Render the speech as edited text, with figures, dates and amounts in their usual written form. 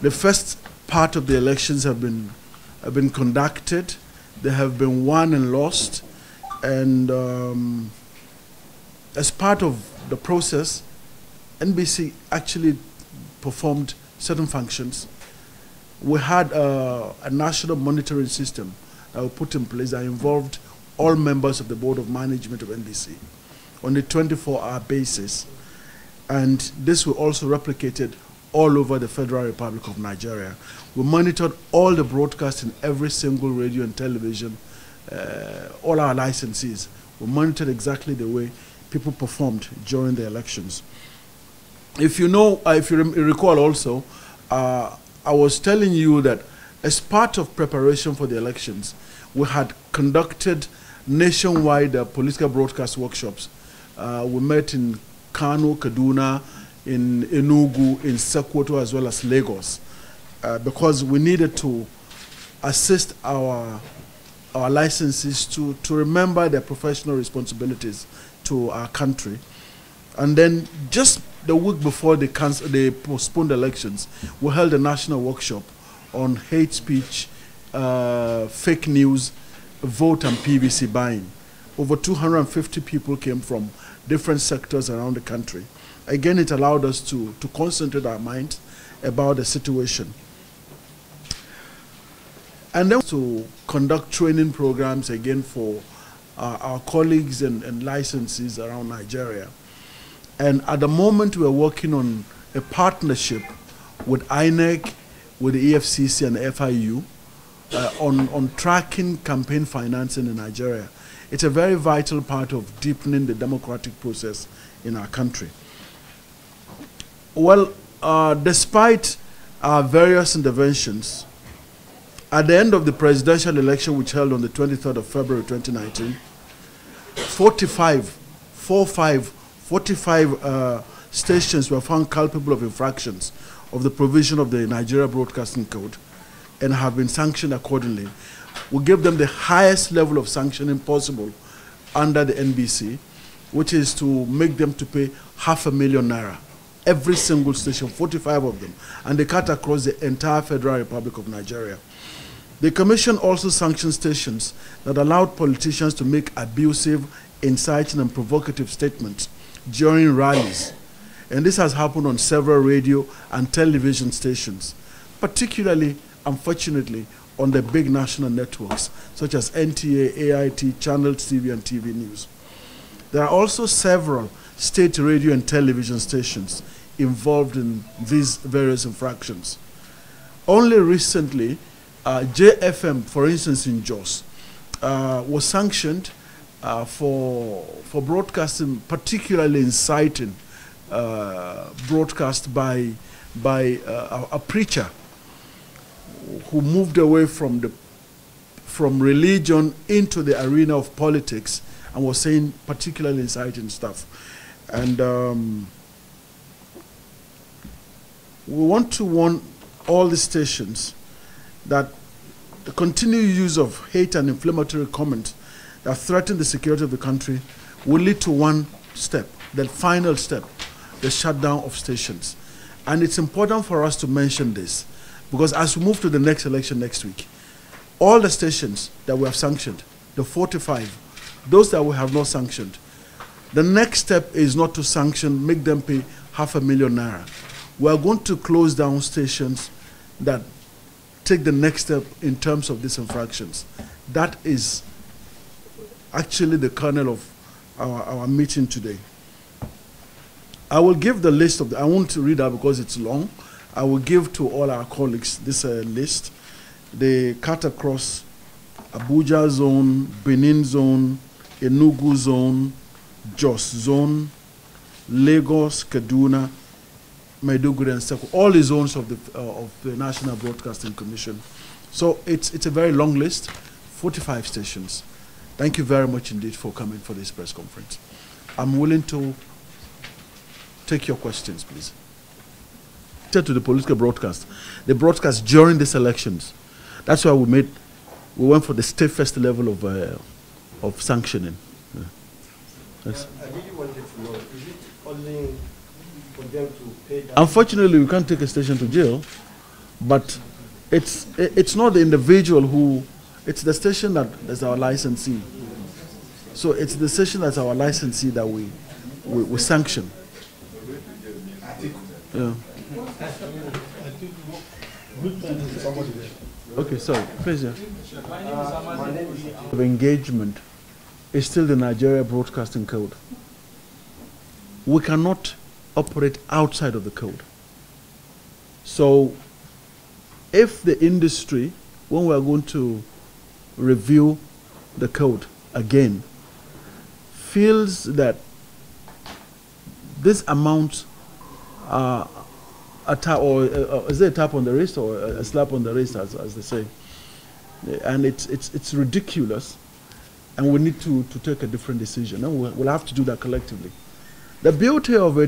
The first part of the elections have been conducted. They have been won and lost, and as part of the process, NBC actually performed certain functions. We had a national monitoring system that was put in place that involved all members of the board of management of NBC on a 24-hour basis, and this was also replicated all over the Federal Republic of Nigeria. We monitored all the broadcasts in every single radio and television, all our licensees. We monitored exactly the way people performed during the elections. If you know, if you recall also, I was telling you that as part of preparation for the elections, we had conducted nationwide political broadcast workshops. We met in Kano, Kaduna, in Enugu, in Sokoto, as well as Lagos, because we needed to assist our licensees to remember their professional responsibilities to our country. And then just the week before they postponed elections, we held a national workshop on hate speech, fake news, vote and PVC buying. Over 250 people came from different sectors around the country. Again, it allowed us to concentrate our minds about the situation. And then to conduct training programs again for our colleagues and licensees around Nigeria. And at the moment, we are working on a partnership with INEC, with the EFCC and the FIU on tracking campaign financing in Nigeria. It's a very vital part of deepening the democratic process in our country. Well, despite our various interventions, at the end of the presidential election, which held on the 23rd of February 2019, 45 stations were found culpable of infractions of the provision of the Nigeria Broadcasting Code and have been sanctioned accordingly. We gave them the highest level of sanctioning possible under the NBC, which is to make them to pay ₦500,000. Every single station, 45 of them, and they cut across the entire Federal Republic of Nigeria. The Commission also sanctioned stations that allowed politicians to make abusive, inciting, and provocative statements during rallies. And this has happened on several radio and television stations, particularly, unfortunately, on the big national networks, such as NTA, AIT, Channels TV, and TV News. There are also several state radio and television stations involved in these various infractions. Only recently, JFM, for instance, in Jos, was sanctioned for broadcasting, particularly inciting broadcast by a preacher who moved away from religion into the arena of politics and was saying particularly inciting stuff. And we want to warn all the stations that the continued use of hate and inflammatory comments that threaten the security of the country will lead to one step, the final step, the shutdown of stations. And it's important for us to mention this, because as we move to the next election next week, all the stations that we have sanctioned, the 45, those that we have not sanctioned, the next step is not to sanction, make them pay ₦500,000. We are going to close down stations that take the next step in terms of these infractions. That is actually the kernel of our meeting today. I will give the list of I won't read that because it's long. I will give to all our colleagues this list. They cut across Abuja zone, Benin zone, Enugu zone, Jos zone, Lagos, Kaduna, Maiduguri, and Seko, all the zones of the National Broadcasting Commission. So it's a very long list, 45 stations. Thank you very much indeed for coming for this press conference. I'm willing to take your questions, please. To the political broadcast, the broadcast during these elections. That's why we went for the state-first level of sanctioning. Yeah. Yes. I really wanted to know, is it only for them to pay down? Unfortunately, we can't take a station to jail, But it's not the individual who, it's the station that is our licensee. So it's the station that's our licensee that we sanction. Yeah. Okay, sorry, please. Yeah. The engagement is still the Nigeria Broadcasting Code. We cannot operate outside of the code. So if the industry, when we are going to review the code again, feels that this amount a tap, or is it a tap on the wrist or a slap on the wrist, as they say, and it's ridiculous, and we need to take a different decision, and we'll have to do that collectively. The beauty of it